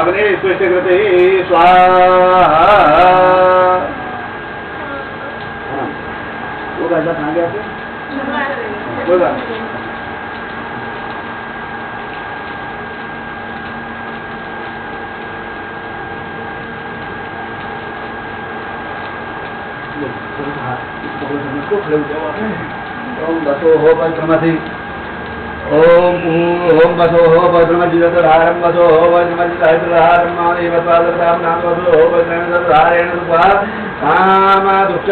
अग्ने स्वेष्टकृते स्वाहा। वो गाजा कहाँ गया थे? बोला ओम बसो हो वज्रमति ओम बसो हो वज्रमजिदधारं बसो हो वज्रमजिदधारं मानेव स्वादधाम नाम बसो हो वज्रमजिदधारेण सुपा कामदुश्च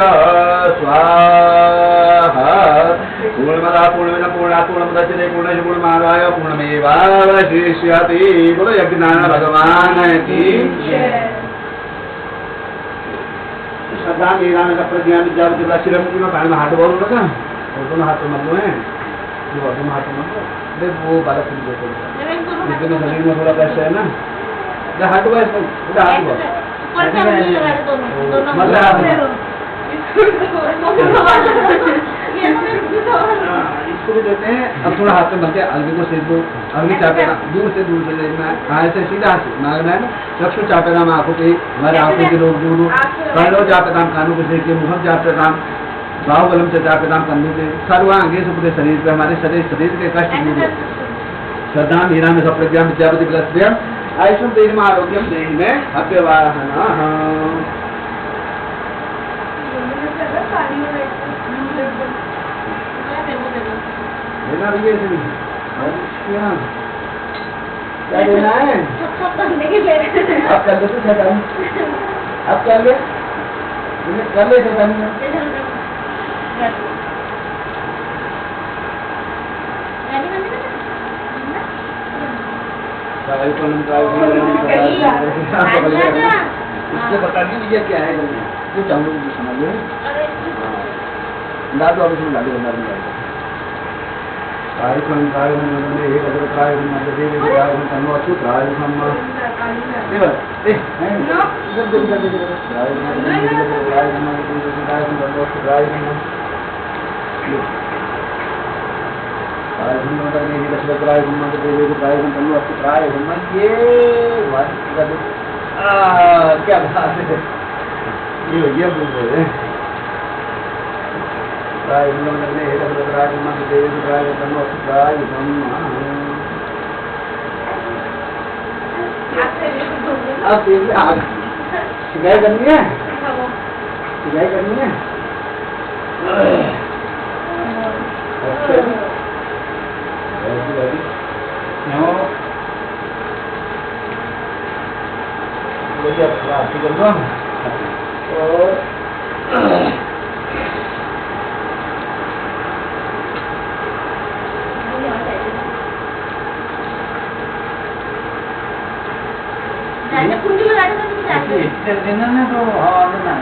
स्वाहा। पूर्णमदा पूर्णमिदं पूर्णात् पूर्णमुदच्यते पूर्णस्य पूर्णमादाय पूर्णमेवावशिष्यति। बोलो यज्ञनारायण भगवान की। श्रद्धा मेरा में प्रज्ञा विद्या विद्या शिरमुखी में पानी में हाथ बोल रहा और दोनों हाथ मत लो हैं जो दोनों हाथ मत लो अरे वो बालक नहीं देते इसमें शरीर में थोड़ा कष्ट है ना ये हाथ हुआ इसमें पूरा हाथ हुआ इसको भी देते हैं। अब थोड़ा हाथ में भरके अग्नि को सेक दो। अग्नि चापे ना दूर से लेना ऐसे सीधा से मांगना है ना। चक्षु चापे नाम आंखों पे हमारे आंखों के रोग दूर कानों चापे नाम कानों को सेक मुखम चापे नाम बाहुबलम से चापे नाम कंधों पे सर्वांगे से पूरे शरीर पे हमारे शरीर के कष्ट दूर होते। श्रद्धा मीरा में सब प्रज्ञा विद्यापति प्लस आयुष्म देह में आरोग्यम देह में अव्यवाहना। देना भी है क्या देना है? अब कर ले तो शैतानी अब कर ले शैतानी इसको बता दीजिए क्या है जो चाहूँ समझिए ला दो। अब इसमें ला दो कार्यक्रम कार्यक्रम एक अदर कार्यक्रम देवी कार्यक्रम तन्नो अच्युत कार्यक्रम देवर ए क्या बात है ये बोल रहे हैं सिलाई करनी है सिलाई करनी है देना ना तो हवा में ना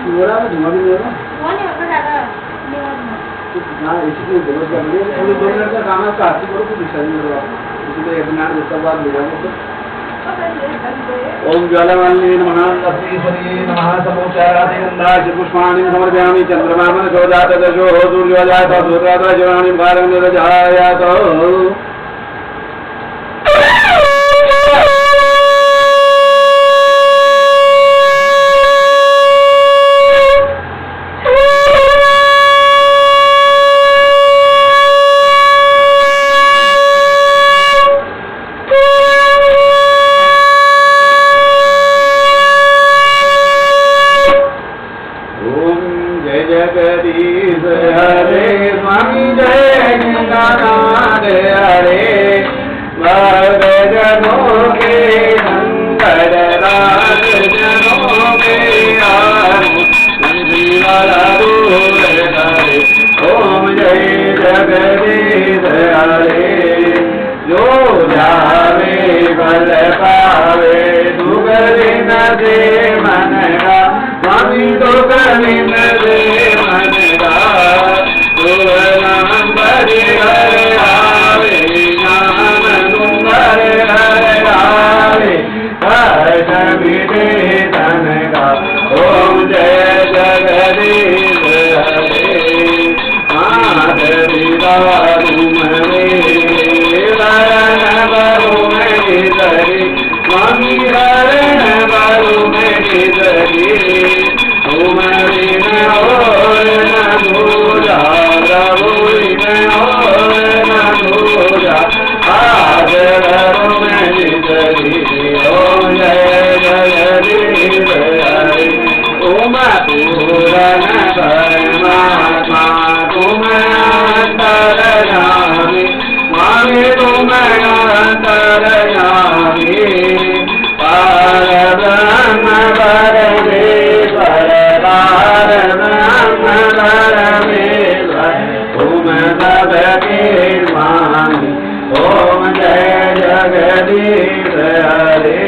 धुआं भी नहीं होगा हाँ इसलिए जरूरत है थोड़ी 2 मिनट का काम है काफी करो कुछ दिशा नहीं होगा इसलिए एक मिनट उसके बाद ले जाओगे ओम ज्वालामालिनी नमः लक्ष्मीश्वरी नमः समोचाराधि गंधाश्च पुष्पाणि समर्पयामि चंद्रमा मनसोजात दशो सूर्योजात सूर्यात शिवाणि भारं निरजायात जगदीश हरे स्वामी जय गंगानाथ हरे भग जनों के मंगल राज जनों के हरे ओम जय जगदीश हरे जो जावे बल पावे दुगरी न दे मन का स्वामी दुगरी न दे मन का नाम बड़े हरे आवे नाम सुंदर हरे हरे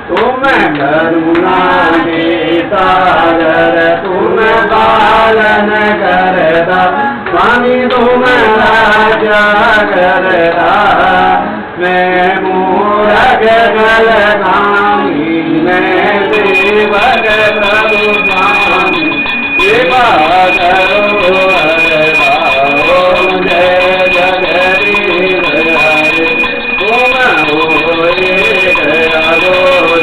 तुम करुणा के सागर तुम पालन करता स्वामी तुम राजा करता मैं मूरख गलगामी मैं सेवक प्रभु स्वामी सेवा करो ओम जय जगदीश हरे तुम होए दयालो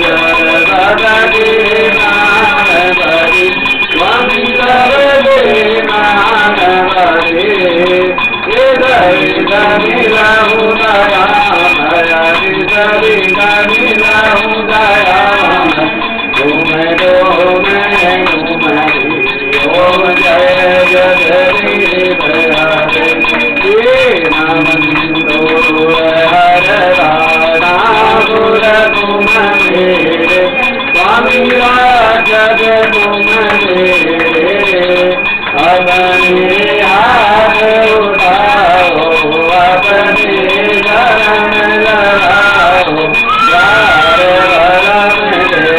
जन सदकी नाम बरी स्वामी सर्वे नाम बरी हृदय मिलहु दया मया हृदय मिलहु दया तुम दो मैं ओम जय जगदीश हरे नमो हर राधापुर तुम मेरे स्वामी राजग तुम मेरे अपने हाथ उठाओ अपने शरण लगाओ यार बलम मेरे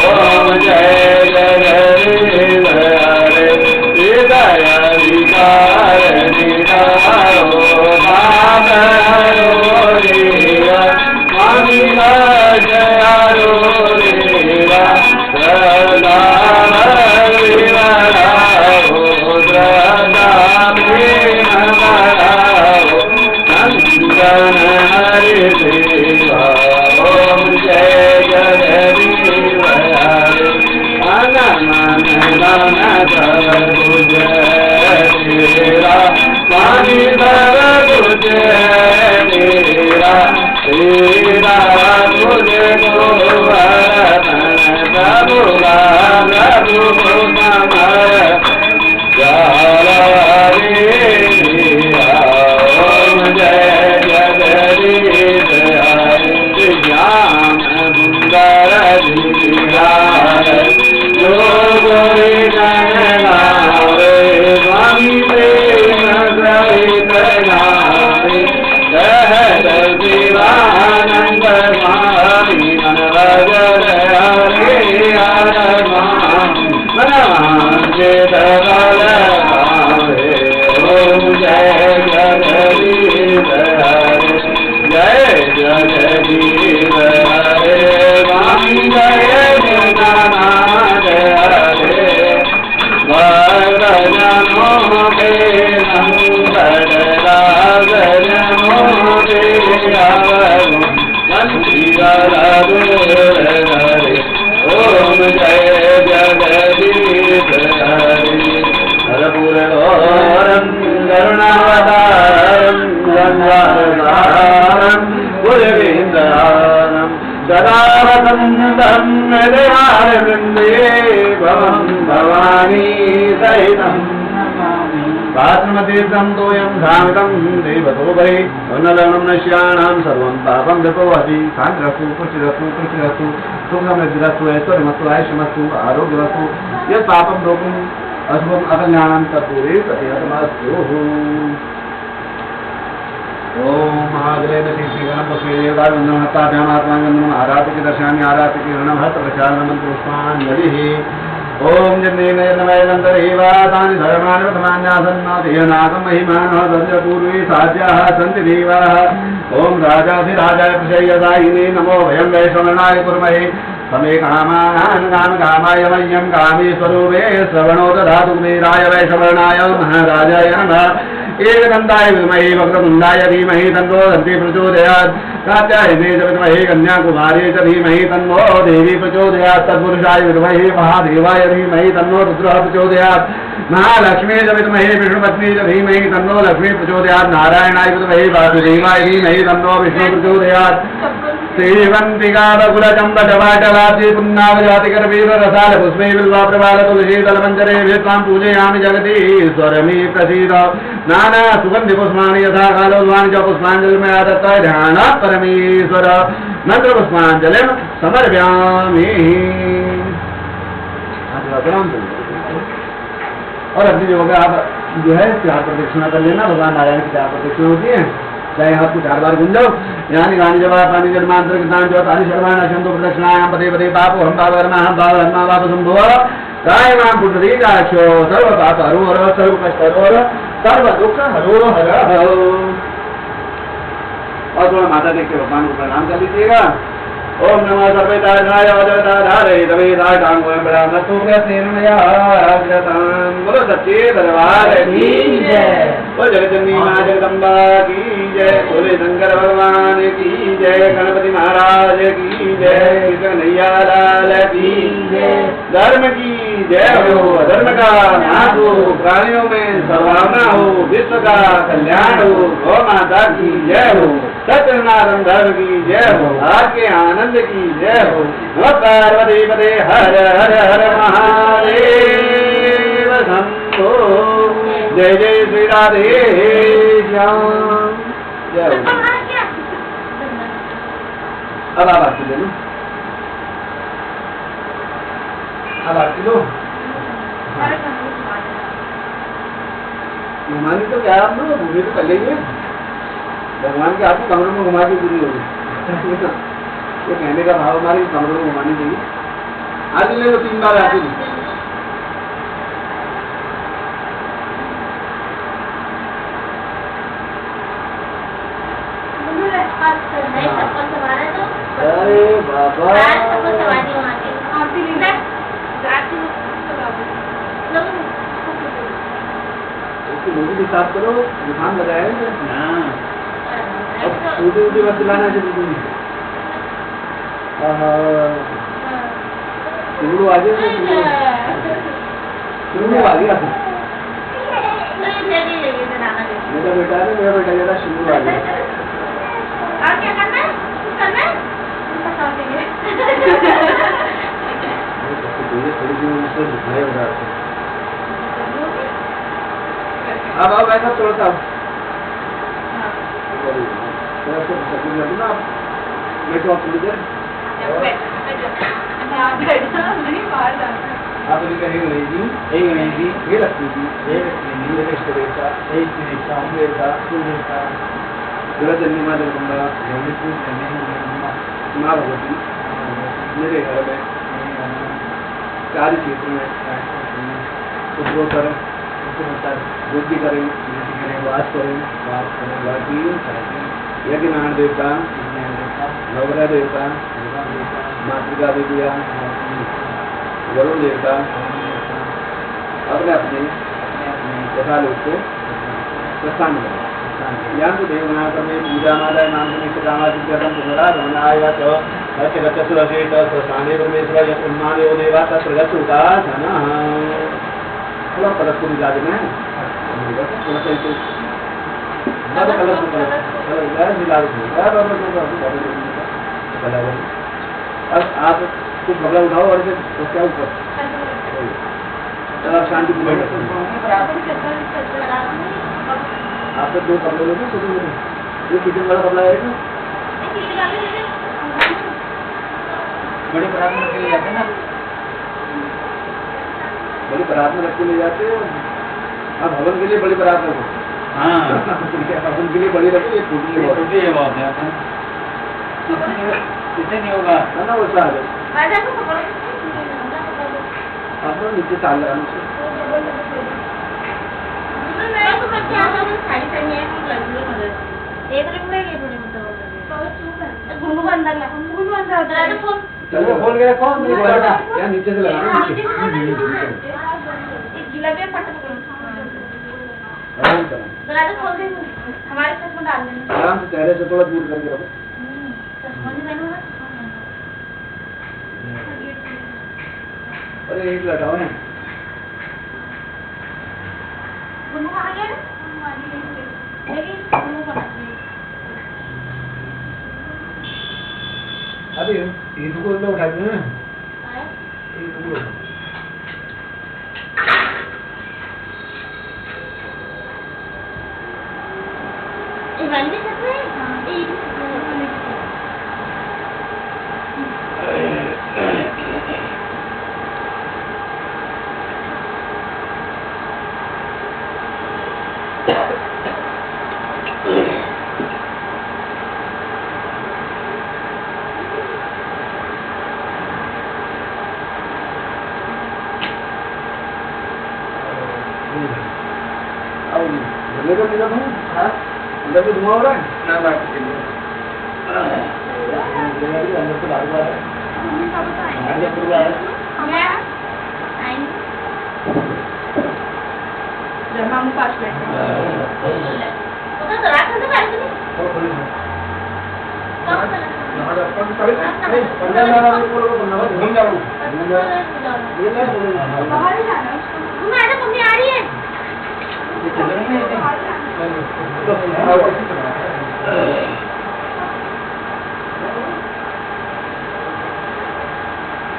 ओम जय जगदीश हरे हृदय विकार निकारो भाग हरो रेवा स्वामी जयारो रेवा सदा विवराओ सदा प्रेम बराओ नंदन हरि देवा ओम जय जगदीश हरे मन मन मन सर्वभुज तेरा स्वामी सर्वभुज तेरा तेरा तुझे को वरदान प्रभु प्रभु समर ओम जय जगदीश हरे ज्ञान सुंदर जो गोरी नारे स्वामी प्रेम सहित नारे सहज शिवानंद स्वामी मन भजन हरे ओम जय जगदीश हरे जय जगदीश हरे स्वामी जय जगन्नाथ हरे भक्तजनों के संकट राजनों के आवरो मंदिर दूर हरे ओम जय जगदीश हरे हरपुरगौरं करुणावतारं गंगाधरं गुरुविंदारं सदा वसन्तं हृदयारविन्दे भवं भवानी सहितं पात्रमतीर्थं तोयं धामितं देवतो वै वर्णलग्नं नश्याणां सर्वं पापं जपोहति शान्तिरस्तु पुष्टिरस्तु तुष्टिरस्तु सुखमृद्धिरस्तु ऐश्वर्यमस्तु आयुष्यमस्तु आरोग्यमस्तु यत् पापं रोगं अशुभम अकल्याणं तत्पूरे प्रतिहतमस्तु ओम महादेव श्री गणप पुष्पेदेवता वंदनहस्ताभ्याम आत्मांगम आराधक दर्शयामि आराधक रणम हस्त प्रचारण मंत्र पुष्पांजलिः ओम जन्मेनैर्नवैनन्तरैवातानि धर्माणि प्रथमान्यासन्नाथेयनाकं महिमानः तस्य पूर्वे साध्याः सन्ति देवाः ओम राजाधिराजाय प्रशय्यदायिने नमो वयं वैश्वनाय कुर्महे समे कामान् कामकामाय मह्यं कामेश्वरूपे श्रवणो दधातु कुबेराय वैश्वनाय महाराजाय नमः एकदन्ताय विद्महे वक्रतुण्डाय धीमहि तन्नो दन्ति प्रचोदयात् कात्यायने च विद्महे कन्याकुमारी च धीमहि तन्नो देवी प्रचोदयात् तत्पुरुषाय विद्महे महादेवाय धीमहि तन्नो रुद्रः प्रचोदयात् महालक्ष्मी च विद्महे विष्णुपत्नी च धीमहि तन्नो लक्ष्मी प्रचोदयात् नारायणाय विद्महे वासुदेवाय धीमहि तन्नो विष्णु प्रचोदयात् श्रीवंतिका बकुलचम्बटवाटलाब्धि पुन्नावजातिकरवीर रसाल पुष्पे बिल्वा प्रबाल तुलसी दलमंजरे विद्वां पूजयामि जगदीश्वरमे प्रसीद नाना सुगंधि पुष्पाणि यथा कालोद्वानि च पुष्पाञ्जलिर्मया दत्ता ध्यानात् परमेश्वर मंत्र पुष्पाञ्जलिं समर्पयामि। और अभी जो होगा आप जो है चार प्रदक्षिणा कर लेना, भगवान नारायण की चार प्रदक्षिणा होती है। चाहे आपको 4 बार घूम जाओ। यानी गानी जवाब पानी जन्मांतर किसान जो तारी शर्माण शंतो प्रदक्षिणायां पदे पदे पापो हम पाप कर्मा हम पाप कर्मा पाप संभव काय मां पुत्री राक्षो सर्व पाप हरो हर सर्व कष्ट हरो हर सर्व दुख हरो हर। और थोड़ा माता देख के भगवान को प्रणाम कर लीजिएगा। ओम नमः सर्वेदाय वजदाधारे तवेदाय कांगो ब्रह्मस्तु प्रसेनमया राजतां बोलो सच्चे दरबार की जय। बोलो जगदम्बी मां जगदम्बा की जय। बोले शंकर भगवान की जय। गणपति महाराज की जय। कृष्ण कन्हैया लाल की जय। धर्म की जय हो। अधर्म का नाश हो। प्राणियों में सद्भावना हो। विश्व का कल्याण हो। गौ माता की जय हो। सत्यनारायण धर्म की जय हो। आपके आनंद की जय हो। नमस्कार पदे पदे हर हर हर महादेव शंभो। जय जय श्री राधे श्याम जय हो। अब आप आरती ले लो। अब आरती लो। घुमानी तो क्या आप लोग घूमे तो पहले ही है। भगवान के आपको कमरों में घुमा के पूरी होगी। तो कहने का भाव हमारे कमरों में घुमानी चाहिए। आज ले लो 3 बार आती नहीं। अरे बाबा लोगों भी साफ करो। जुकाम लगाया है। अब छोटी बात दिलाना चाहिए। शुरू आ गया। शुरू आ गया। मेरा बेटा है। मेरा बेटा जरा शुरू आ गया। क्या करना है? अब ऐसा तोड़ता हूँ। बैठो आप मुझे आप गणेश जी हे लक्ष्मी जी हे गणेश देवता हे देवता हम देवता जगन्नी माँ जगदम्बा माँ भगवती मेरे घर में कार्य क्षेत्र में उपयोग करें बुद्धि करें वास करें बाकी यज्ञ नारायण देवता नवग्रह देवता मातृका देविया वरुण देवता अपने अपने तथा लोग को प्रसन्न करें। ज्ञान को देवना समय पूजा माता नाम से निष्ठामादित्यम पुनरा रमणाय च सत्य गच्छ सुरक्षित प्रसाने परमेश्वर यत् उन्मादेव देवा तत्प्रगच्छ उदासनः। थोड़ा कलश को मिला देना है। थोड़ा सा इसे कलश मिला अब आप कुछ भगला उठाओ और इसे क्या ऊपर शांति को बैठ। आप तो 2 कपड़े लोगे छोटे छोटे। ये किचन वाला कपड़ा है बड़े परात में रख के ले जाते हैं ना। बड़ी परात में रख के ले जाते हो। आप हवन के लिए बड़ी परात रखो। हाँ हवन के लिए बड़ी रखो। ये छोटी है बहुत है। इसे नहीं होगा ना वो सारे आप नीचे चाल लगाना। चलो खोल के रखो। क्या नीचे से लगाना। हमारे साथ में डाल देना। आराम से चेहरे से थोड़ा दूर करके रखो। अरे एक लगाओ है। अभी इनको मैं उठा दूँ ना। देखो निकल हूँ अंदर से धुआं हो रहा है ना बात के लिए अंदर से बाहर आ रहा है मम्मी का बताएं अंदर से बाहर आ रहा है मैं आएंगे जब हम 5 मिनट तो जरा खंडे बैठ गई और खोली है कब चला यहाँ जा पर कभी नहीं पंद्रह ना बोलो पंद्रह घूम जाओ ये नहीं बोलेगा बाहर ही जाना है मैडम मम्मी आ रही है ये चल रही है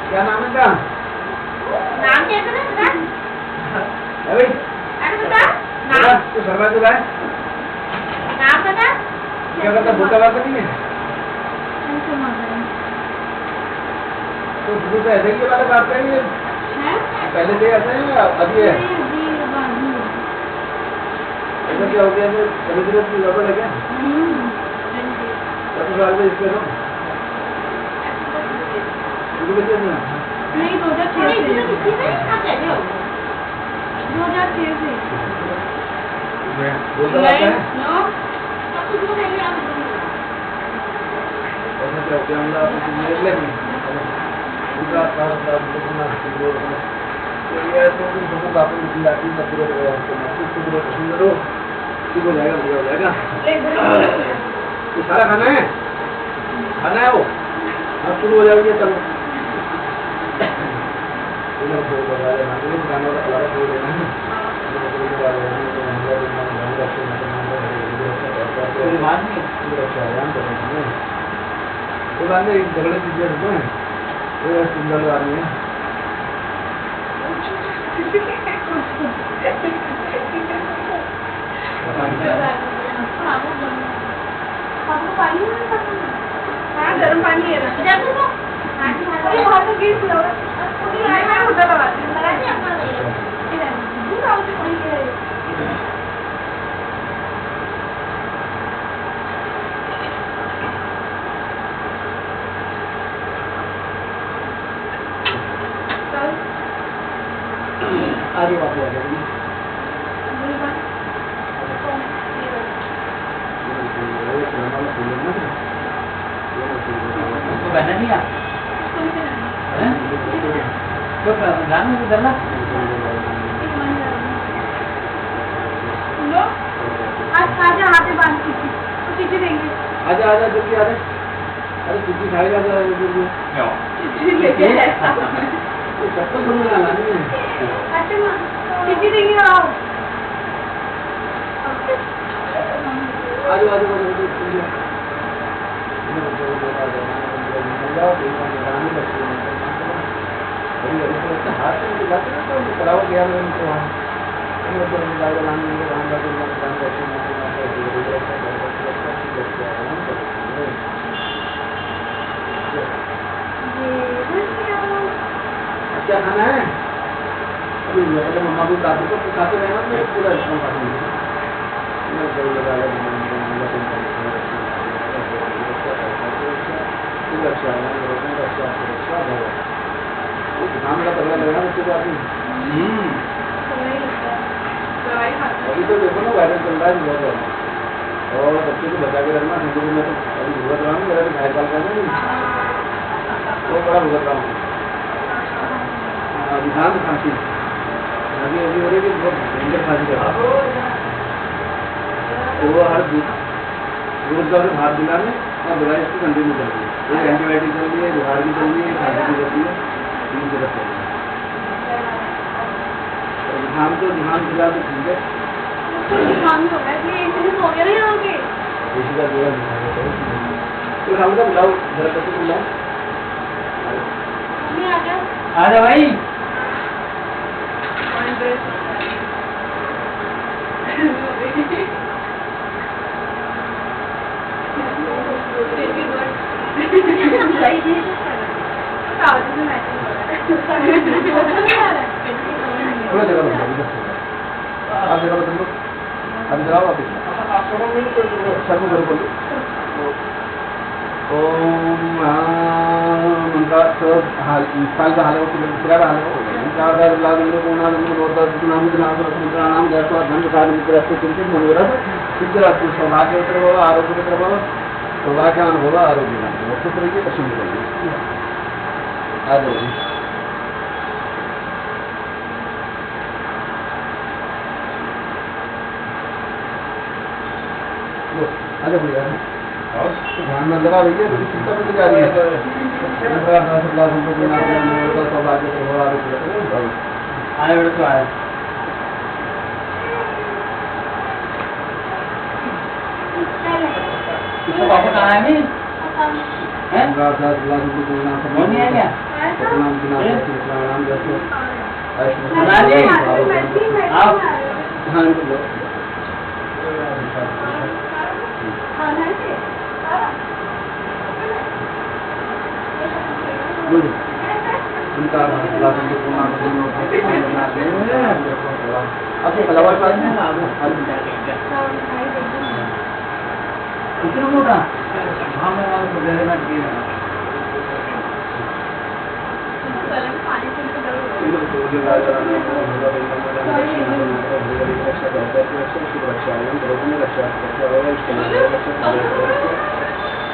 क्या नाम है क्या नाम क्या है बता अरे अरे बता नाम तो शर्मा तो है नाम बता क्या करता भूखा बात नहीं है तो शुरू से ऐसे ही ये वाला बात करेंगे पहले से ऐसे है या अभी है ऐसा क्या हो गया तो कभी जरूरत की गड़बड़ है क्या तो साल में इसके दो शुरू में क्या नहीं 2006 से आप कैसे हो 2006 से बोलता बात है नो सब कुछ में नहीं आप ऐसा क्या हो गया हम लोग मेरे लिए उनका काम करना शुरू करना तो ये तो तुम बापू की लाठी में पूरा हो जाएगा कुछ पूरा सुंदर हो ठीक हो जाएगा बढ़िया हो जाएगा ये सारा खाना है वो अब शुरू हो जाएगी चलो इधर दो बजा लेना ये गाना वाला बोल देना है कोई बात नहीं तो बाद में झगड़े की जरूरत है वो सुंदर आदमी है हाँ गर्म पानी है ना बाहर तो गिर गया मैं उधर लगाती हूँ लगाती अपना दूर आओ तो कोई है आगे बात हो जाएगी उसको बहना नहीं आ तो गाना में डरना आजा हाथे बांध खींची तो खींची देंगे आजा आजा जल्दी आजा अरे चिट्ठी खाएगा जल्दी खींची लेके चप्पल सुनने वाला नहीं है अच्छा माँ खींची देंगे आओ आजू आजू हाथ से कराओ गया मैं उनको वहाँ क्या खाना है अभी मम्मा को दादू को खाते रहना मैं पूरा इसमें खाऊंगी धाम का पता लगा उसके बाद अभी तो देखो ना वायरस चल रहा है बहुत ज़्यादा और बच्चे को बचा के रखना ठंडी में तो अभी भुगत रहा हूँ मेरा भी 2.5 साल का है तो बड़ा भुगत रहा हूँ जुकाम खांसी अभी अभी हो रही है बहुत भयंकर खांसी कर तो वो हर रोज का भात दिलाने और दवाई इसको कंटिन्यू कर रही है एक एंटीबायोटिक चल रही है बुखार की चल रही है खांसी की चल रही है 3 सिरप चल रही है जुकाम तो जुकाम फिलहाल तो ठीक है इसी का दवा तो हम का बुलाओ जरा कैसे बुलाओ आ जा भाई थोड़ा जगह बताओ आप जगह बता दो अब जाओ आप सर को करो बोलो ओम उनका सब हाल साल का हाल है वो पूरा हाल है चार लाख कोणाम गैस धन साधन मित्र चिंतित मनोरथ सिद्धराष्ट्र सौभाग्य उत्तर आरोग्य प्रभाव सौभाग्य अनुभव आरोग्य वस्तु तरीके पश्चिम आगे अरे भैया ध्यान में लगा भैया तो चिंता में जा रही है सौभाग्य प्रभाव आरोग्य आए बड़े तो आए इसको बापू कहाँ है नहीं हैं वो नहीं है क्या आप आपके कलावार पास में कितने मोटा हाँ मैं आपको दे देना ठीक है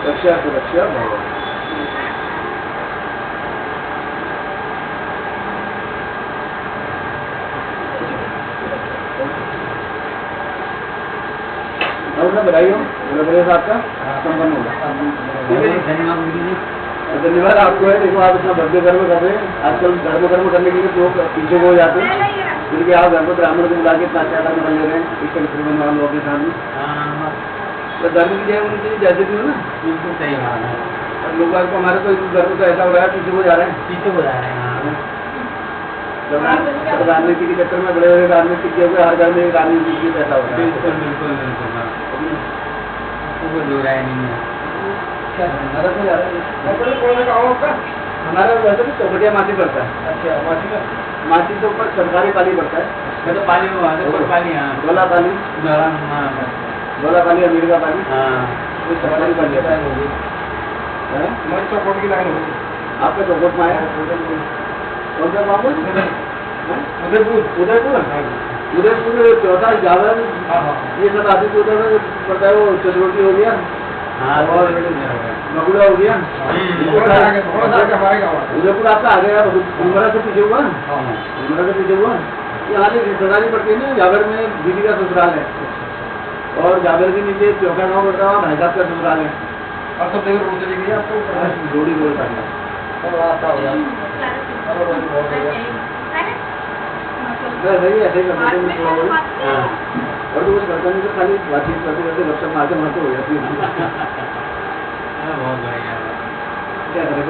रक्षा सुरक्षा भाव और बधाई हो आपका संपन्न होगा। धन्यवाद आपको है। देखो आप इतना भव्य कर्म कर रहे हैं। आजकल धर्म करने के लिए लोग पीछे हो जाते हैं, क्योंकि आप धर्म ब्राह्मण को बुला के इतना अच्छा कर्म कर ले रहे हैं इसके मुसलमान वाले लोगों के सामने। तो धर्म की जय उनकी जैसे भी हो ना, बिल्कुल सही बात है। और लोग को हमारे तो धर्म तो ऐसा हो रहा है पीछे हो जा रहे हैं, पीछे हो जा रहे हैं। राजनीति के चक्कर में बड़े बड़े राजनीतिक हो गए, हर घर में राजनीति पैसा हो रहा है। बिल्कुल बिल्कुल बिल्कुल कोई दो राय नहीं है। हमारा वैसे तो चौकटिया माटी पड़ता है। अच्छा, माटी के ऊपर सरकारी पानी पड़ता है। मैं तो पानी में ऊपर पानी गोला पानी, गोला पानी, अमीर का पानी, सरकारी पानी आता है। चौकोट की लाइन होगी आपका चौकोट में आया कौन सा बाबू? उदयपुर उदयपुर चौथा जावर ये सब आदि उधर पड़ता है। वो चंद्रोटी हो गया और मगुड़ा हो गया। उदयपुर आपका आ गया, उमरा से पीछे हुआ, उमरा से पीछे हुआ। यहाँ से रिश्तेदारी पड़ती है ना, जावर में दीदी का ससुराल है और जावर के नीचे चौका गाँव पड़ता है, भाई साहब का ससुराल है। और सब जगह रोड चली गई आपको जोड़ी रोड का सही ऐसे ही करते हैं थोड़ा बहुत। और तो कुछ करता नहीं, तो खाली बातचीत करते करते लक्ष्य मारते मारते हो जाती है। बहुत बढ़िया। क्या करें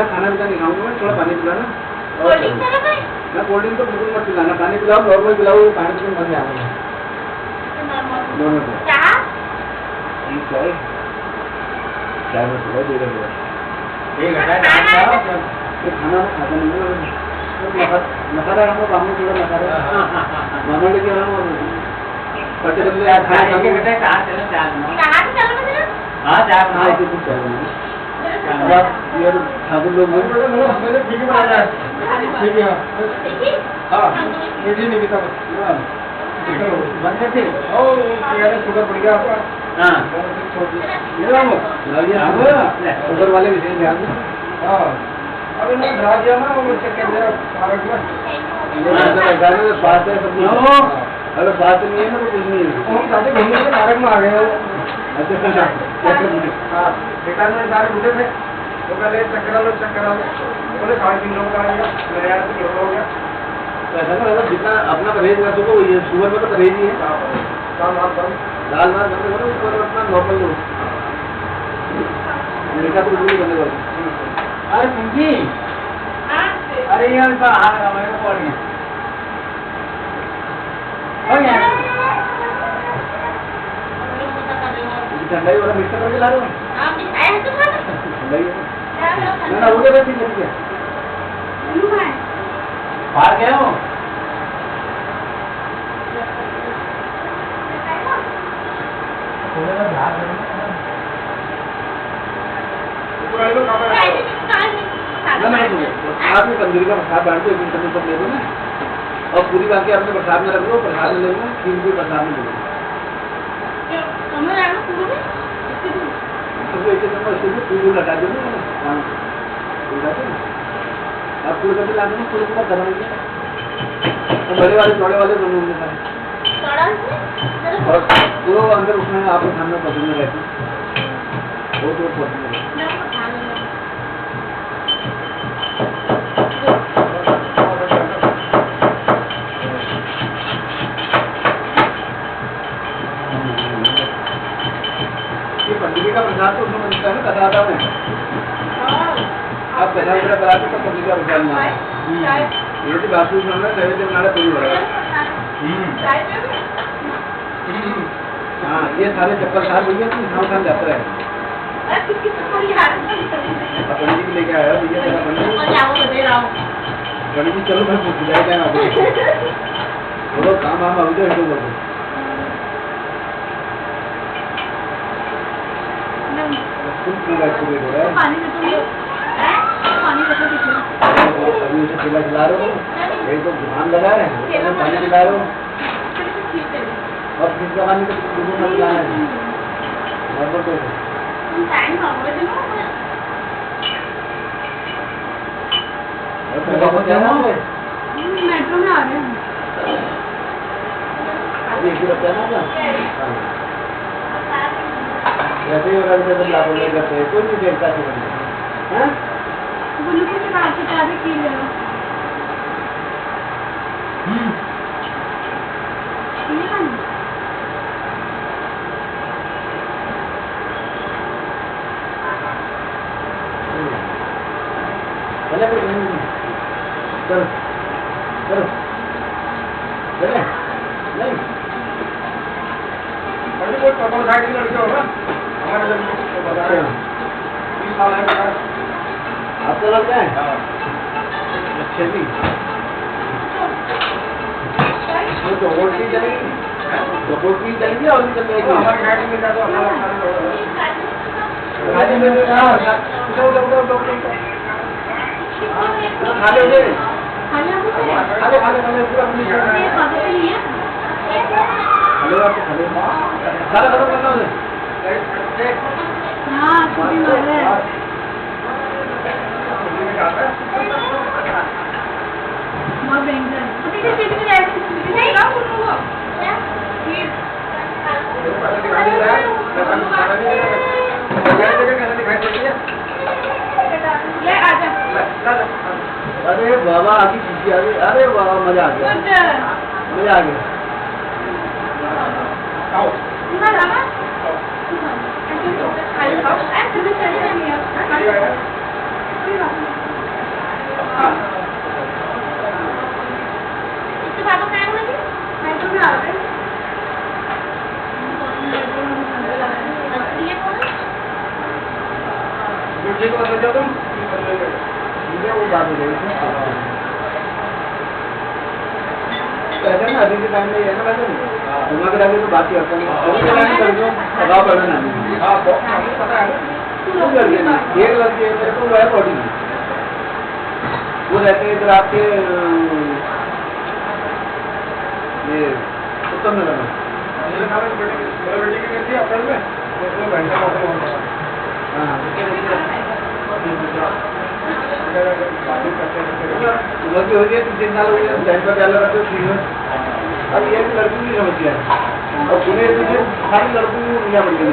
खाना पीना नहीं खाऊंगा मैं, थोड़ा पानी पिलाना। मैं कोल्ड ड्रिंक तो बिल्कुल मत पिलाना, पानी पिलाओ, नॉर्मल पिलाओ, पानी पीने मत जाना। चाय में सुबह दे रहे खाना में खाता नहीं है। नखारा हम लोग बामू थोड़ा नखारा बामू लेके ठाकुर लोग शुगर बढ़ गया आपका। शुगर वाले विशेष ध्यान दें। अरे ना ड्रा दिया ना वो चक्कर मेरा पारक में बात है सब कुछ। अगर बात नहीं है ना तो कुछ नहीं है। हम साथे घूमने के पारक में आ गए हो। अच्छा हाँ बेटा ने सारे बुढ़े थे तो पहले चक्कर बोले 3.5 लोग का आएगा तो हो गया। तो ऐसा ना जितना अपना परहेज कर सको ये शुगर में तो परहेज ही है। दाल भात बंद करो, ऊपर अपना नॉर्मल लो, मीठा तो बिल्कुल बंद करो। अरे पिंकी अरे यार बाहर का मेरे को पड़ गया हो गया। ठंडा ही वाला मिक्सर करके ला रहे हो? ठंडा ही है ना, हो गया ठीक है। बाहर गए हो? प्रसाद में तंदूरी का प्रसाद बांट दो, 1 घंटे में सब ले लो ना, और पूरी बाकी अपने प्रसाद में रख लो, प्रसाद में ले लो, खीर भी प्रसाद में ले लो। तो एक फूल लगा दो ना, अब फूल करके ला दो, फूल को दबाएंगे, बड़े वाले चौड़े वाले दोनों होंगे सारे, और वो अंदर उसमें आपको खाना पसंद रहती वो तो पसंद है। पंडित का प्रसाद तो उसमें मिलता है ना कथा में, आप कथा वगैरह बनाते तो पंडित का प्रसाद मिलता है, ये तो बात सुनना नैवेद्य बनाना पूरी बड़ा। हाँ ये सारे चक्कर सार भैया तुम खान खान जाता है, पंडित भी लेके आया भैया तेरा पंडित जी, चलो मैं पूछ जाए बोलो काम हम अभी तो बोलो अभी उसे केला खिला रहे हो, यही तो ध्यान लगा रहे हैं, पानी खिला रहे हो, और फिर पानी तो दूध में खिलाना है, और तो मेट्रो में आ रहे हैं, वैसे ही अगर लाभ नहीं करते कोई भी देवता से बनते हैं, बुल्लू के बाद से ज्यादा की ले लो, चलो चलो चलो चले नहीं अभी कोई पकड़ साइड की लड़के होगा हमारे लड़के को बता रहे हैं 20 साल है आपका लड़का है अच्छे भी तो वोट भी चलेगी तो वोट भी चलेगी और भी चलेगी हमारी गाड़ी में जा दो गाड़ी में खाले हो गए खाले खाले खाले पूरा पुलिस हेलो आपको खाले सारा खत्म करना है हाँ छुट्टी मार रहे हैं, बहुत भयंकर है, पता है किसी ने नहीं ना बोलूँगा ले आजा, अरे बाबा आगे खींची आ गई, अरे बाबा मजा आ गया, मजा आ गया, ना लाना खाली खाओ, ऐसे में चले नहीं है, इसके बाद तो क्या होगा, मेट्रो में आ रहे हैं, ठीक है बता तुम मुझे वो बात हो गई पहले ना अभी के टाइम में ये ना वैसे घुमा के डाले तो बात करता नहीं कर दो दबाव बढ़ना नहीं हाँ पता है तुम लड़के ना एक लड़के मेरे को वह बॉडी वो रहते हैं इधर आपके ये उत्तम नगर में बेटे की रहती है अप्रैल में हाँ उम्र भी हो गई 3 साल हो गया लाइन पर डाल रहा था अब ये लड़की नहीं समझ गया और पुणे तुझे सारी लड़कों को दुनिया बढ़ गई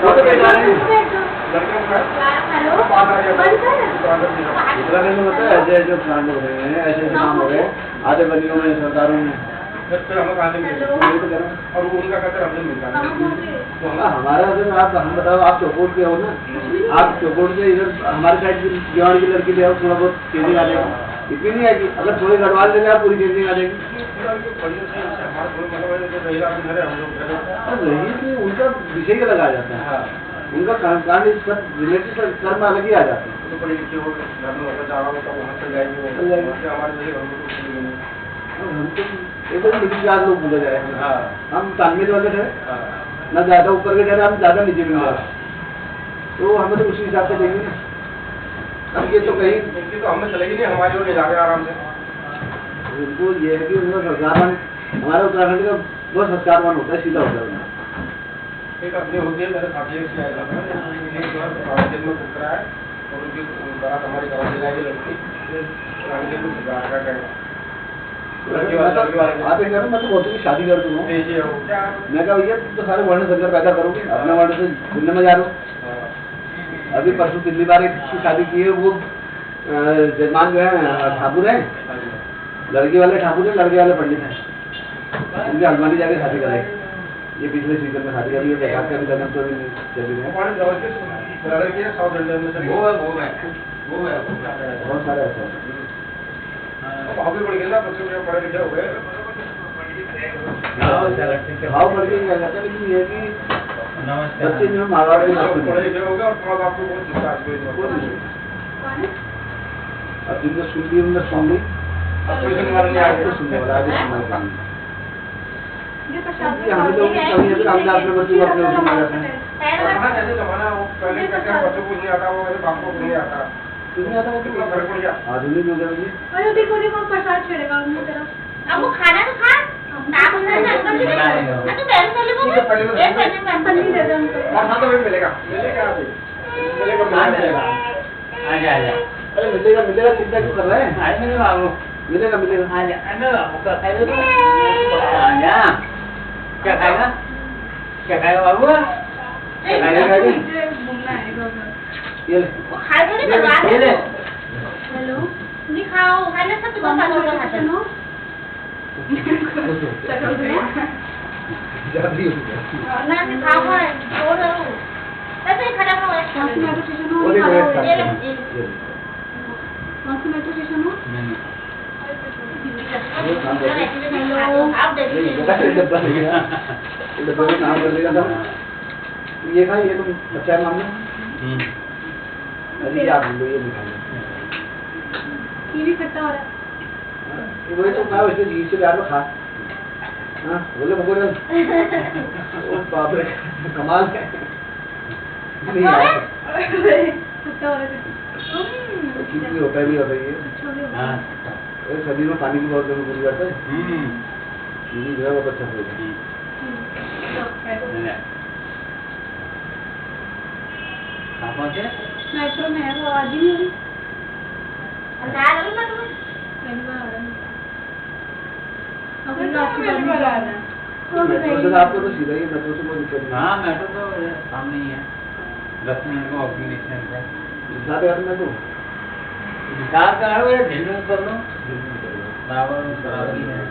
वो तो कह रहे हैं इतना नहीं होता ऐसे ऐसे कांड हो रहे हैं ऐसे ऐसे काम हो रहे हैं आधे बलियों में सरदारों में और उनका कहते हमने मिलता हमारा अगर आप हम बताओ आप चौकोट के हो ना आप चौकोट से इधर हमारे साइड की जवान की लड़की ले आओ थोड़ा बहुत चेंजिंग आ जाएगा इतनी नहीं आएगी अगर थोड़ी गढ़वाल ले जाओ पूरी चेंजिंग आ जाएगी रही थी उनका विषय अलग आ जाता है उनका कांड रिलेटेड कर्म अलग ही आ जाता है लेकिन 4 लोग बोले जाए हम तालमेल वाले थे ना ज्यादा ऊपर के ठहरे हम ज्यादा नीचे भी तो हमें तो उसी हिसाब से देंगे ना। अब ये तो कहीं इनकी तो हमें चलेगी नहीं, हमारी ओर ले जा रहे हैं आराम से। उनको ये है कि उनका संस्कारवान हमारे उत्तराखंड का बहुत संस्कारवान होता है, सीधा होता है उनका। एक अपनी होती है, मेरे साथी एक किया जाता है, एक बार दिन में पुत्र है और उनकी बारात हमारी गाँव से जाएगी लड़की, लड़के को क्या कहेगा लड़की वाले आप एक कह रहे मैं तो बहुत की शादी कर दूँ। भेजिए वो क्या मैं कहा भैया तुम तो सारे वर्ण संकर पैदा करोगे, अपने वर्ण से भिन्न में जा रहे हो। अभी परसों पिछली बार एक की शादी की है, वो जजमान जो है ठाकुर है, लड़के वाले ठाकुर है, लड़के वाले पंडित हैं। उनके हल्द्वानी जाके शादी कराई, ये पिछले सीजन में शादी करी है। बैसाख का भी लगन तो अभी चल रही है। लड़की है 100 घंटे में से वो है बहुत सारे ऐसे हैं। भाव भी बढ़ गया ना, बच्चे जो पढ़े लिखे हो गए। भाव बढ़ के क्या करता है, लेकिन ये है कि बच्चे जो मारवाड़ी में पढ़े लिखे हो गए और थोड़ा आपको बहुत चिंता आज कोई अब जिनने सुन ली उनने सुन ली, अब कोई सुनने वाला नहीं आगे आएगा। तो सुनने वाला आगे सुनना चाहिए। ये प्रसाद हम लोग की कमी है, फिर हम अपने बच्चों को अपने उसमें लगाते हैं। हाँ, जैसे जमाना वो पहले करके बच्चों को नहीं आता, वो मेरे बाप को नहीं आता, तुम्हें आता है कितना फर्क पड़ गया। आधुनिक हो गया ये। अरे देखो देखो प्रसाद छेड़ेगा उनकी तरफ। अब वो खाना तो खा आप अंदर से अंकल जी मैं तो पहले चले ठीक है, पहले तो एक महीने में अंकल पन्नी दे दे उनको। और हाँ तो वेट मिलेगा अभी मिलेगा आजा आजा अरे मिलेगा मिलेगा, चिंता क्यों कर रहे हैं? आज मेरे बाबू मिलेगा मिलेगा। आजा अरे बाबू का खाएगा तो आजा क्या खाएगा बाबू मुझे घूमना है इधर। ये ले। वो खा तो नहीं करवा ये ले हेलो नहीं खाओ खाने से तो बता दो सुनो चलो जल्दी हो गया। ना नहीं खाओ है और ऐसे ही खड़ा हो कौन सी मेट्रो स्टेशन हो? ओले वेट कर। ये ले, ये ले। कौन सी मेट्रो स्टेशन हो? नहीं हेलो आप देखिए डब्बा ले गया, ये डब्बा में काम कर लेगा था। ये खा, ये तुम अच्छा है मामला। अरे आप लो, ये निकालो। ये भी खट्टा हो रहा है। ये वही तो कहा, वैसे जी से प्यार में खा। हाँ बोले बकोरे। ओ बाप रे, कमाल है। नहीं यार, खट्टा हो रहा है। कितनी होता है, नहीं होता ये। छोड़ो। हाँ ये शरीर में पानी की बहुत जरूरत पूरी करता है। चीनी जो है वो अच्छा होता है। कहाँ पहुँचे मेट्रो में है, वो आवाज ही नहीं हो रही। अंदाज अभी मैं तुम्हें पहली बार आ रहा है। अभी रात की पहली बार आ रहा है। मेट्रो से आपको तो सीधा ही, मेट्रो से कोई दिक्कत नहीं। हाँ मेट्रो तो सामने ही है 10 मिनट का वॉकिंग डिस्टेंस है साथ में मेट्रो विचार करो या झेलने कर लो बराबर बराबर ही है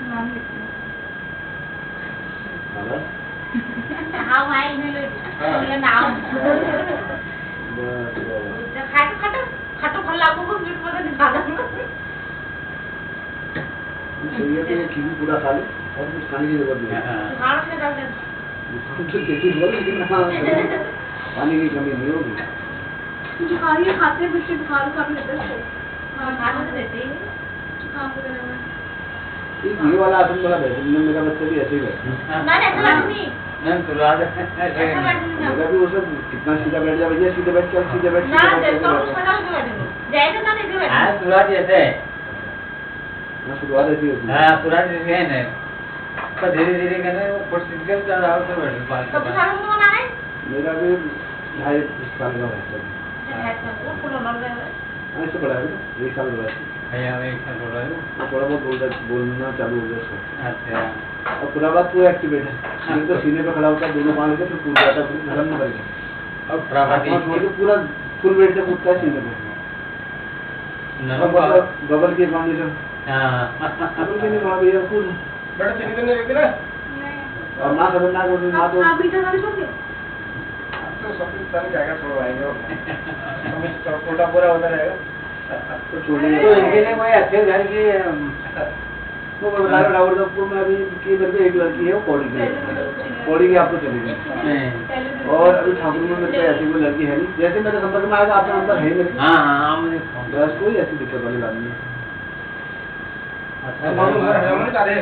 नाम लिखते हैं। हाँ भाई इन्हें ले ये नाम खाए तो खटो खटो फल लागू को मिट पता नहीं खाना चाहिए तो ये खीरी पूरा खा ले और कुछ खाने की जरूरत नहीं है। खाना से डाल दे तो खेती बोल, लेकिन हाँ, पानी की कमी नहीं होगी। बुखार ये खाते हैं, बच्चे बुखार काफी रहता है इसको। खाना तो देते ही जुकाम वगैरह में। ये घी वाला आसन बड़ा बेहतरीन है, मेरा बच्चा भी ऐसे ही बैठा ना ऐसा बात नहीं मैम शुरुआत ऐसा बात नहीं मेरा भी वो सब कितना सीधा बैठ जा भैया, सीधे बैठ चल, सीधे बैठ ना देखो उसका नाम क्यों बैठे जाएगा ना नहीं बैठे हाँ शुरुआत जैसे है हाँ, शुरुआत ऐसी होती है। हाँ शुरुआत जैसे है ना पर धीरे धीरे करने वो प्रोसीजर का राव से बैठ कब साल में बना है मेरा भी 2.5 साल का बच्चा है। वो फुल लग रहा है हाँ, इससे बड़ा है बेटा, 1 साल का बच्चा। भैया मैं एक साथ बोल रहा हूँ वो थोड़ा बहुत बोलना चालू हो गया उसका। अच्छा और पूरा बात पूरा एक्टिवेट है, एक तो सीने पे खड़ा होता है, दोनों पाँव लेके फिर कूद जाता है, फिर खत्म नहीं करेगा। और प्रावाती हाथ छोड़ के पूरा फुल वेट से कूदता है सीने पे। और बबल की फाउंडेशन हाँ बबल की नहीं वहाँ भैया कूद। बेटा चीनी तो नहीं रहती ना नहीं। और माँ खतरनाक होती है, माँ तो आप मीठा खाने छोड़ दिया? तो सब कुछ तन जाएगा, छोड़वाएंगे और हमें कोटा पूरा होता रहेगा। तो छोड़ेंगे। तो इनके लिए कोई अच्छे घर की वो मैं बता रहा हूँ, रावड़पुर में अभी की मेरे को एक लड़की है, वो पौड़ी की है। पौड़ी की आपको चलेगी। नहीं और अभी ठाकुर में मेरे को ऐसी कोई लड़की है नहीं, जैसे मेरे संपर्क में आएगा आपका नंबर है मेरे। हाँ हाँ मुझे फोन बस कोई ऐसी दिक्कत वाली बात नहीं है। अच्छा हम लोग हमारे चाह रहे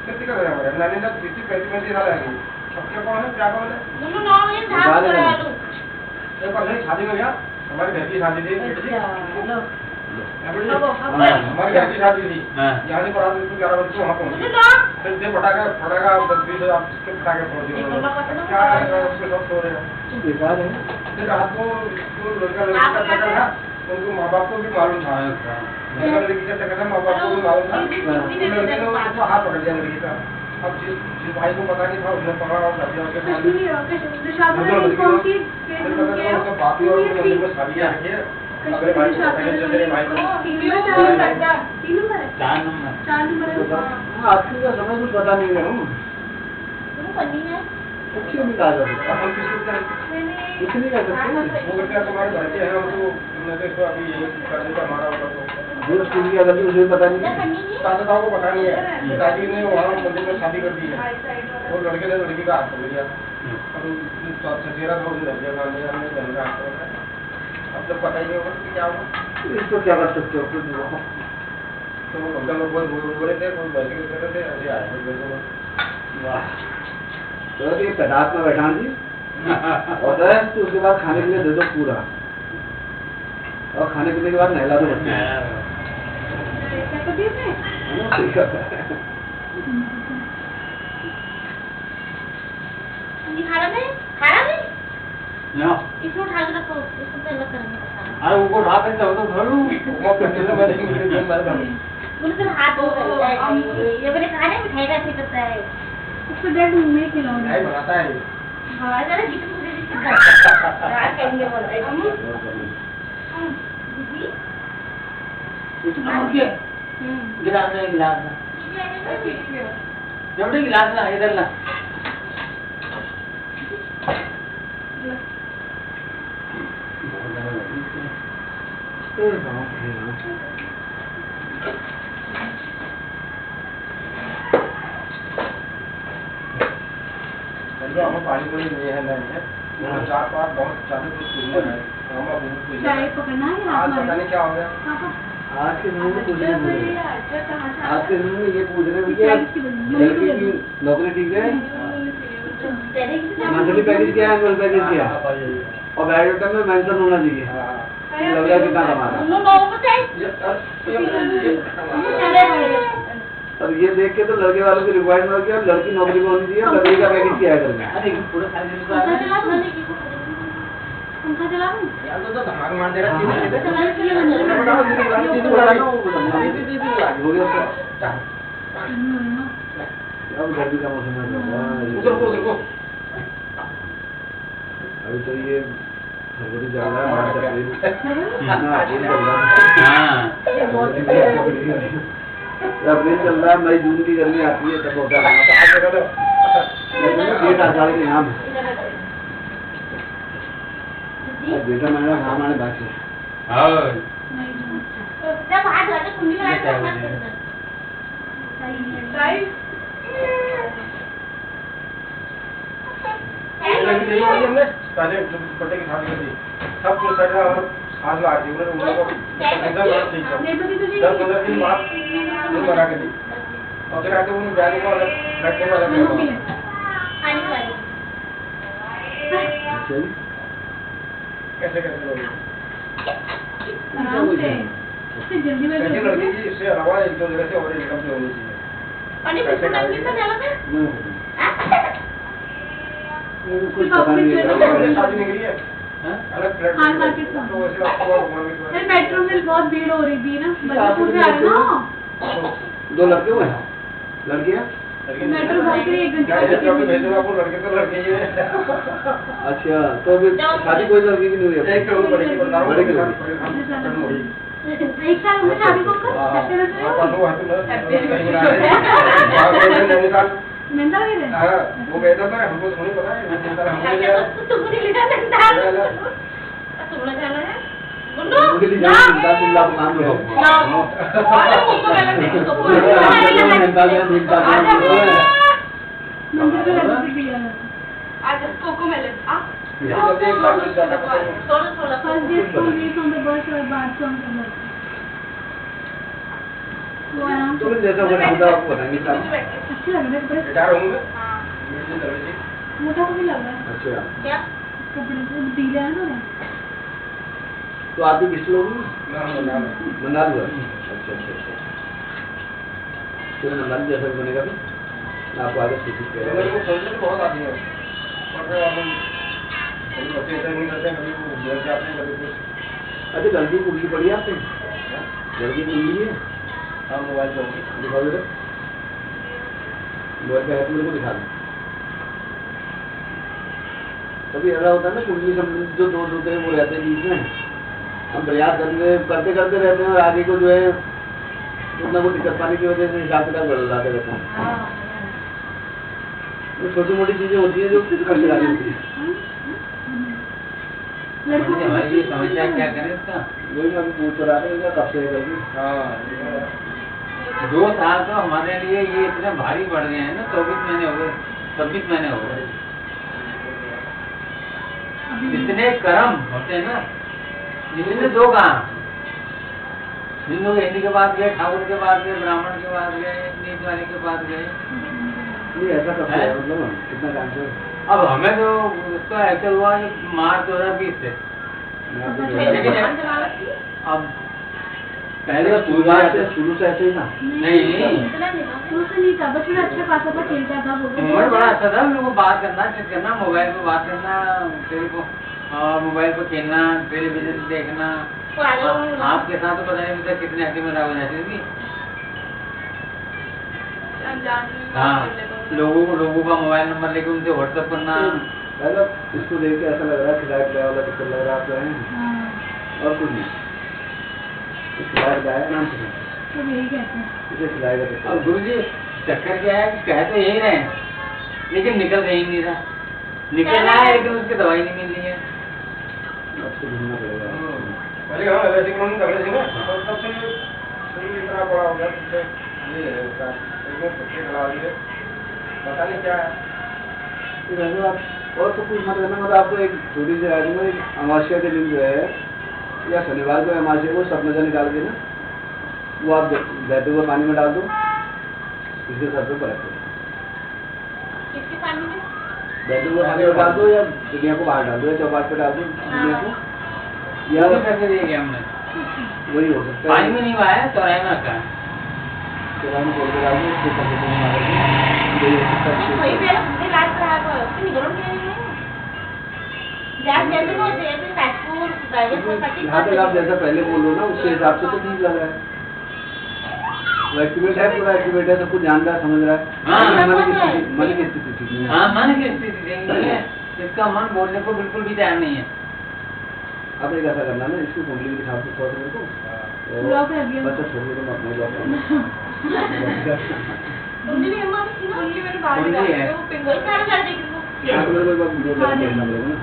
कितनी कर रहे हैं हमारे नानी तक 30-35 साल आ गई क्या कौन है क्या कौन है मुन्नू 9 बजे धाम करा लूं। ये पर नहीं शादी में गया हमारे घर की शादी थी लो हमारे घर की शादी थी हाँ। यहाँ से बारात 11 बजे वहाँ मुन्नू पहुँची 9 फिर से पटाखा 10-20 आप किसके पटाखे फोड़ दिए उन्होंने क्या है उसके सब सो रहे हैं बेकार है फिर रात को जो लड़का चक्कर था उनको माँ बाप को भी मालूम था लड़का लड़की का चक्कर था माँ बाप को भी मालूम था लड़के ने उसको हाथ पकड़ दिया लड़की का अब जिस भाई को पता नहीं था उसने पकड़ा और कर दिया उसके साथ फिर पता चला उसका बाप ही और उसके मंदिर में शादियाँ रखी है अगले भाई को पता नहीं चल तेरे भाई को 3 नंबर है 4 नंबर 4 नंबर है आजकल का समय कुछ पता नहीं है मुन्नू पन्नी है। कुछ नहीं कहा जा सकता हम किसी को कुछ नहीं कर सकते वो कहते हैं तुम्हारे घर के हैं हमको हमने तो इसको अभी यही कर देता हमारा होगा तो जो स्कूल की गलती उसे पता नहीं क्या है पन्नी है? दादा साहब को पता नहीं है दादी ने वहाँ मंदिर में शादी कर दी है और लड़के ने लड़की का हाथ पकड़ लिया अब सचेरा था उसने लड़के का हमने बहन का हाथ पकड़ा अब जब पता ही नहीं होगा कि क्या होगा इसको क्या कर सकते हो खुद तो वो भगवान लोग बोल रहे थे कोई बैठे कर रहे थे ऐसे आए थे वाह तो ये पदार्थ में बैठा जी होता है तो उसके बाद खाने के लिए दे दो पूरा और खाने पीने के बाद नहला दो बच्चे क्या कर दिया इसने? है ना? ठीक है खाना नहीं खाना नहीं नो इसको उठा के रखो इसको पहले करने का खाना। अरे ऊपर उठा के तो भर लूं वो करने से मैं नहीं मुझे दिन भर मुन्नू तो हाथ धो रहा है ये मेरे खाने मिठाई का ऐसे करता है। उसको डेढ़ में खिलाओ नहीं बनाता है ये हाँ जरा जितने पूरे जितने रात करेंगे बोल रहे दीदी गिलास नहीं गिलास ना जब गिलास ना इधर ना हम पानी पूरी नहीं है नहीं है चार पाँच बहुत चालू कुछ सुनने हैं हम अब चाय पकड़ना है आज पता नहीं क्या हो गया आज के समय में कुछ नहीं पूछ रहे आज के समय में ये पूछ रहे भैया लड़की की नौकरी ठीक है मंथली पैकेज क्या है एनुअल पैकेज क्या है और बायोडाटा में मेंशन होना चाहिए कि लड़का कितना कमा रहा है मुन्नू 9 बजे और ये देख के तो लड़के वालों की रिक्वायरमेंट हो गया लड़की नौकरी को होनी चाहिए लड़की का पैकेज क्या है करना अरे पूरा खाली पंखा चला दूं पंखा चला दूं यार तो धमाक मार दे रहा है हो गया अब गर्मी का मौसम है अभी तो ये फरवरी चल रहा है मार्च अप्रैल अप्रैल चल रहा है मई जून की गर्मी आती है तब होता है डेट आषाढ़ के नाम बेटा मैंने घाम आने बाकी जब हाथ धोते कुंडी में हाथ चाय पहले पट्टे की शादी कर दी सब कुछ सेट है और आज ला दी उन्होंने उनको एकदम ठीक है 10-15 दिन बाद दिन बना के दी और फिर आके उन्होंने बैग को अलग बैठने वाला पानी वाली कैसे कैसे लोग आराम से इससे जल्दी में कैसे लड़की की इससे अलावा एक दो जगह से और इनकम से होनी चाहिए पानी कितना कितना डाला था कुछ पता नहीं है शादी निकली है अलग फ्लैट हाँ, मार्केट में। तो वैसे आपको अरे मेट्रो में बहुत भीड़ हो रही थी ना बदलापुर से आ रहे ना दो लड़के हुए हैं लड़कियाँ मेट्रो बहुत से 1 घंटे लड़के का भेजो आपको लड़के तो लड़के ही है अच्छा तो अभी शादी कोई लड़की की नहीं हुई है एक करोड़ बड़ी की बता रहा हूँ बड़ी की खत्म हो गई एक साल में शादी को कर सकते हाँ, रहते परसों वहाँ पे कहीं बना रहे हैं। वहाँ गए थे नैनीताल। नंदा गए थे हाँ, वो गए थे पर हमको तो नहीं पता है नैनीताल हमको ले गया। तुमको नहीं लेना था तुमने जाना है मुन्नू उनके लिए जाना है, 10 लाख काम लो अरे मुझको पहले देखो मंदिर में रहते थे दिया आज कोको मेलन ये जल्दी एक साल में जाता पता नहीं। थोड़ा first day school reach on the bus और बाद सॉन्ग कर लगा वो आराम तो जैसा वो खुदा आपको बताएंगे साहब अच्छे लग रहे कपड़े रिटायर होंगे मेडिसिन सर्विस मोटा को भी लग रहा है अच्छा, क्या कपड़े से ढीले है ना तो आप भी किस लोग नाम बना लो। बना दो। अच्छा अच्छा अच्छा, चलो बना जैसा भी बनेगा फिर आपको आगे सूचित मेरे करेगा। को सोचने तो बहुत आती है, पर फिर हम कभी बच्चे ऐसा नहीं करते, कभी वो घर जाते हैं, कभी कुछ। अच्छा, लड़की कुंडली पड़ी है आपको? लड़की कुंडली है? हाँ, मोबाइल पर दिखाओ जरा, मोबाइल पे है तो मेरे को दिखा दो। कभी ऐसा होता है ना, कुंडली संबंधित जो दोष होते हैं वो रहते हैं बीच में, हम प्रयास करते करते रहते हैं और आगे को जो है कुछ ना कुछ दिक्कत पाने की वजह से हिसाब किताब बदलाते रहते हैं। वो छोटी मोटी चीजें होती है जो खर्च लानी होती है। लड़कों पंडित जी, हमारी ये समस्या क्या करें इसका? वही मैं अभी पूछ रहा था इनका कब से है करके। हाँ, 2 साल तो हमारे लिए ये इतने भारी पड़ गए हैं ना, 24 महीने हो गए, 26 महीने हो गए। इतने कर्म होते हैं ना, जिसमें 2 कहाँ, हिंदू हिंदी के पास गए, ठाकुर के पास गए, ब्राह्मण के पास गए, नीच वाले के पास गए। नहीं ऐसा कब से है, मतलब कितना टाइम से? अब हमें तो उसका ऐसा हुआ ये मार्च 2020 से। मैं आपको लेकिन अब पहले शुरू से ऐसे ही था। नहीं इतना नहीं था, शुरू से नहीं था, बचपन अच्छा खासा था, खेलता था वो। उम्र बड़ा अच्छा था, हम लोग को बात करना, चेक करना, मोबाइल पे बात करना, मोबाइल पे खेलना, टेलीविजन देखना। आपके साथ तो पता नहीं मुझे कितने हंसी मजाक हो जाती थी। हाँ, लोगों का मोबाइल नंबर लेके उनसे व्हाट्सएप करना। मतलब इसको देख के ऐसा लग रहा है खिलाया पिलाया वाला चक्कर लग रहा है आप जो है, और कुछ नहीं। खिलाया पिलाया नाम से तो यही कहते हैं। इसे खिलाएगा अब चक्कर। गुरु जी चक्कर क्या है कि कह तो यही रहे हैं, लेकिन निकल कहीं नहीं रहा। निकल रहा है लेकिन उसकी दवाई नहीं मिल रही है। आपको ढूंढना पड़ेगा। पहले हम LIC में तगड़े थे ना, तो तब से शरीर इतना बड़ा हो गया, तो ये है उसका, एकदम पत्ते खिला दिए, पता नहीं क्या है। फिर ऐसे आप और तो कुछ मत करना, मतलब आपको एक छोटी सी राय दूंगा, एक अमावस्या के दिन जो है या शनिवार को अमावस्या को सपना निकाल के ना वो आप बहते हुए पानी में डाल दो, इसके सर पे पलट दो। किसके पानी में बहते हुए पानी में डाल दो या दुनिया को बाहर डाल दो या चौपाट पे डाल दो दुनिया को, या ये करके दिए गए हमने। वही हो सकता पानी है। में नहीं आया, चौराहे में रखा है। तो पानी खोल के डाल दो, उसके सर पे मार दो, यही हो सकता है। वही मेरा मुझे इलाज करा कर उसकी निगरान क्या है जान जैसे वो जैसे फैक्टूर प्राइवेट में पट्टी यहाँ तक आप जैसा पहले बोलो ना उसके हिसाब से तो ठीक लग रहा है। वो एक्टिवेट है, पूरा एक्टिवेट है, सब कुछ जान रहा है, समझ रहा है। हाँ, मन की स्थिति ठीक नहीं है। हाँ, मन की स्थिति नहीं है, इसका मन बोलने को बिल्कुल भी तैयार नहीं है। अब एक ऐसा करना ना, इसकी कुंडली के हिसाब से थोड़ा मेरे को ब्लॉक लग गया। बच्चा छोड़ के अपने ब्लॉक उनकी भी अम्मा थी ना, उनकी मेरे बाल उनकी है। वो पिंगल क्या कर देगी वो मेरे को वीडियो देखना पड़ेगा ना।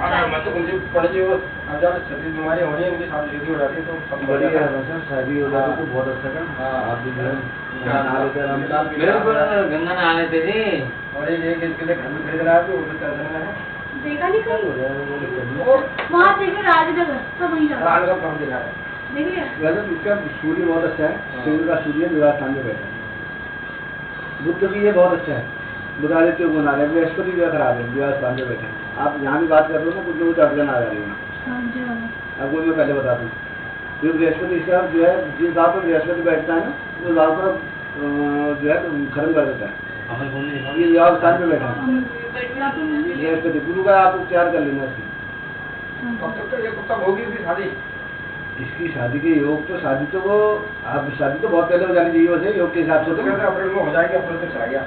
अरे मैं तो उनसे पड़ जी, वो अब ज्यादा छत्तीस बीमारियाँ हो रही है, इनकी शादी जल्दी हो जाती है, तो सब बढ़िया बढ़िया है सर, शादी हो जाती तो बहुत अच्छा काम। आप भी जो है नहा लेते आराम से। मेरे को गंगा नहा लेते थे। और एक इसके लिए घर में खरीद रहा है, तो वो भी टेंशन में है। देखा नहीं हो कहीं जाएगा, वो दिक्कत नहीं। वो वहाँ देखो राजनगर सब वहीं जाता रान का काम दिखा है। देख लिया वैसे इसका सूर्य बहुत अच्छा है, सूर्य का सूर्य विवाह स्थान में बैठा है। बुद्ध भी ये बहुत अच्छा है, बुधादित्य को बना रहे हैं, बृहस्पति जो खराब है, विवाह स्थान में बैठे हैं। आप यहाँ भी बात कर रहे हो ना, कुछ लोग अड़चन आ जा रही है। हाँ जी वाला आपको मैं पहले बता दूँ, जो बृहस्पति इसका जो है, जिस गाँव पर बृहस्पति बैठता है ना, वो गाँव पर जो है खत्म कर देता है। ये विवाह स्थान में बैठा है बृहस्पति, गुरु का आप उपचार कर लेना इसकी। कब तक ये कब तक होगी इसकी शादी? इसकी शादी के योग तो शादी तो वो आप शादी तो बहुत पहले हो जानी चाहिए वैसे योग के हिसाब से तो तो। कहते हैं अप्रैल में हो जाएगी, अप्रैल तक चला गया।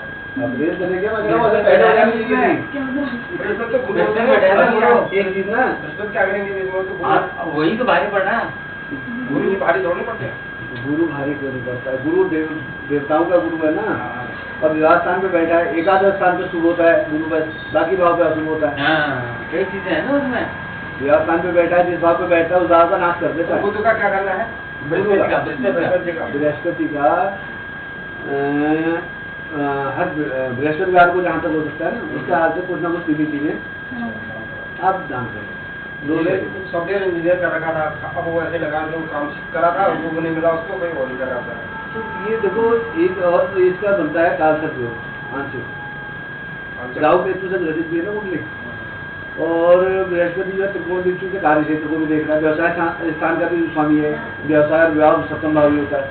अप्रैल चले गया, मैं कह रहा हूँ पहले हो जानी चाहिए थी। क्या होता है बृहस्पति तो गुरु बृहस्पति बैठा है ना, एक चीज ना, बृहस्पति क्या करेंगे इसमें, तो वही तो भारी पड़ रहा है। गुरु जी भारी दौड़ने पड़ते हैं। गुरु भारी क्यों नहीं पड़ता है, गुरु देवताओं का गुरु है ना, और विवाह स्थान पे बैठा है, एकादश स्थान पे शुभ होता है गुरु का, बाकी भाव पे अशुभ होता है। हाँ, कई चीजें हैं ना उसमें। विवाह स्थान पे बैठा है, जिस भाव पे बैठता है उस भाव का नाश कर देता तो है। बुद्ध का क्या करना है? बृहस्पति का, बृहस्पति का हर बृहस्पतिवार को जहाँ तक हो सकता है ना, उसके हाथ से कुछ ना कुछ पीली चीजें आप दान करें। सॉफ्टवेयर इंजीनियर कर रखा था, अब वो ऐसे लगा जो काम करा था वो नहीं मिला उसको, कोई और नहीं कर रहा था। तो ये देखो एक और तो इसका बनता है काल सर्प योग आंशिक, राहु केतु से ग्रसित भी है ना कुंडली। और बृहस्पति जो है त्रिकोण दीक्षु के कार्य क्षेत्र को भी देख रहा है, व्यवसाय स्थान का भी स्वामी है, व्यवसाय और विवाह सप्तम भाव होता है।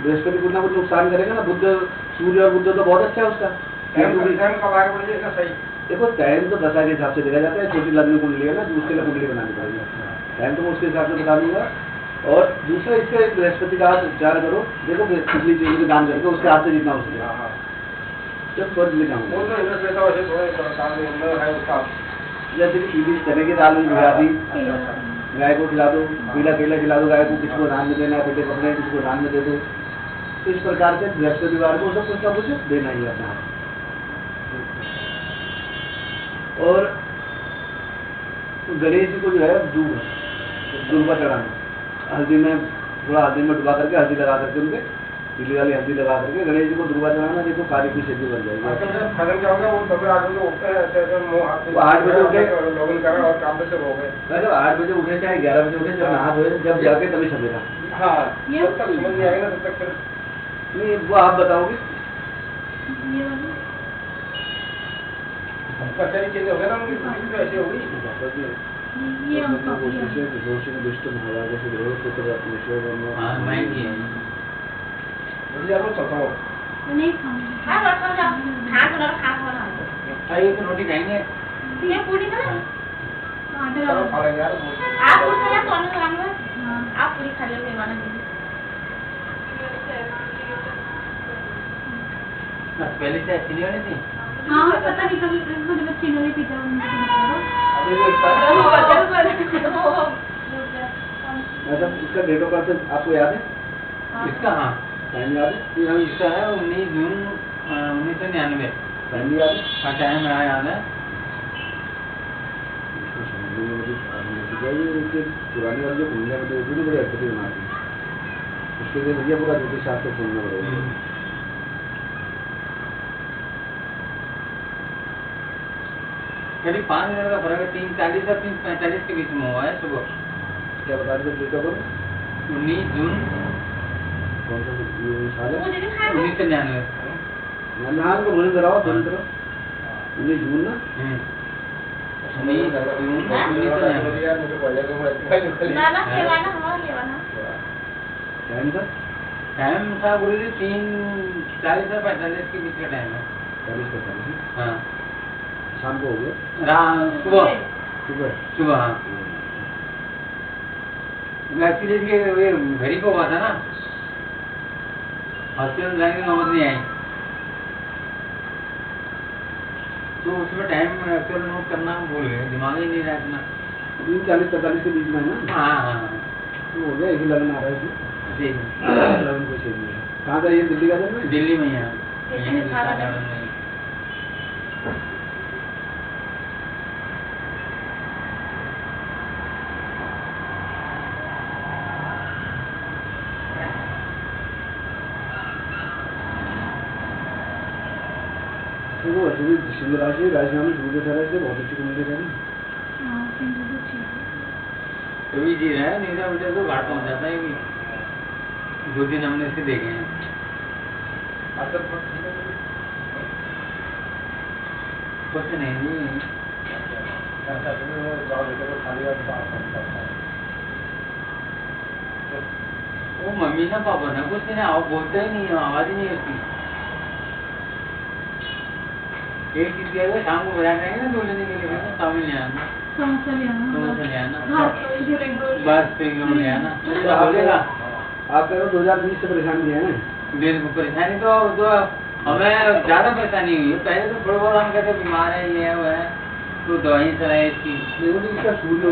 बृहस्पति कुछ ना कुछ नुकसान करेगा ना। बुद्ध, सूर्य और बुद्ध तो बहुत अच्छा है उसका। देखो टाइम तो दशा के हिसाब से देखा जाता है, छोटी लग्न कुंडली है ना, उसके लिए कुंडली बनानी पड़ेगी। टाइम तो मैं उसके हिसाब से बता दूंगा। और दूसरा इसका बृहस्पति का आप विचार करो, देखो पिछली चीज में दान करके उसके हाथ से जितना हो सके जब स्वर्ग लिखा जैसे कि सीधी चने की दाल में भिगा दी, गाय को खिला दो, पीला केला खिला दो गाय को, किसको दान में देना है, पीले कपड़े किसको दान में दे दो। तो इस प्रकार से बृहस्पतिवार को सब कुछ ना कुछ देना ही अपना। और गणेश जी को जो है दूबा चढ़ाना, हल्दी में थोड़ा हल्दी में डुबा करके हल्दी लगा करके उनके पीली वाली हल्दी लगा करके गणेश जी को दूबा चढ़ाना, देखो कार्य की सिद्धि बन जाएगी। 8 बजे उठे, मतलब 8 बजे उठे चाहे 11 बजे उठे, जब नहा धोए जब जाके तभी सवेरा। नहीं वो आप बताओगे। ये हमका नहीं खाऊंगी। हाँ रखो जाओ, खा तो ना। एक रोटी खाएंगे। ये पूरी ना आटे डालो। आप पूरी ना तो अनु काम में आप पूरी खा लो मेहमान के लिए। पहले से ऐसी नहीं होनी थी। हाँ पता नहीं कभी मुझे बच्चे नहीं पीता हूँ। मतलब इसका डेट ऑफ बर्थ आपको याद है? इसका हाँ टाइम याद है? इसका है 19 जून 1999। टाइम याद है? हाँ टाइम मेरा याद है। पुरानी वाली जो कुंडलियाँ मतलब उसमें बड़ी अद्भुत बनाती है, उसके लिए भैया पूरा ज्योतिष शास्त्र खोलना पड़ेगा। करीब 5 मिनट का फर्क है, 3:40 और 3:45 के बीच में हुआ है सुबह। क्या बता रहे थे डेट ऑफ बर्थ? 19 जून कौन सा साल है? 1999। नाम को बोले कराओ दोनों तरफ। 19 जून ना? 19 जून 1999। ना लेवाना हमारा लेवाना। टाइम था? टाइम था गुरु जी 3:40 और 45 के बीच का टाइम है। 40-45 हाँ शाम को हो गया? सुबह सुबह सुबह हाँ। एक्चुअली ये घड़ी को हुआ था ना, हॉस्पिटल जाने की नौबत नहीं आई, तो उसमें टाइम एक्चुअल नोट करना भूल गए, दिमाग ही नहीं रहा इतना। 3:40-45 के बीच में है ना? हाँ हाँ तो हो गया, एक ही लगन आ रहा है जी। लगन को चाहिए। कहाँ का ये दिल्ली का दिन में? दिल्ली में ही है, यहीं विशाल गार्डन में ही। देखो वैसे भी सिंह राशि राजस्थान में सूर्य ठहरा से बहुत अच्छी कुंडली है। हाँ सिंधु तो ठीक है। कभी जी रहा है, नींदा बेटा तो घाट पहुँच जाता है कि 2 दिन हमने इसके देखे हैं। कुछ नहीं वो मम्मी ना पापा ना कुछ नहीं, आओ बोलते ही नहीं है, आवाज ही नहीं होती। एक चीज क्या है, शाम को बाजार जाएंगे ना 2 लेने के लिए, चावल ले आना, समोसा ले आना, बस स्प्रिंग रोल ले आना। आप कह रहे हो 2020 से परेशान किया है ना? बिल्कुल परेशानी तो हमें ज्यादा परेशानी हुई है। पहले तो थोड़ा बहुत हम कहते बीमार है, ये है वो है, तो दवाई चलाए इसकी। देखो इसका सूर्य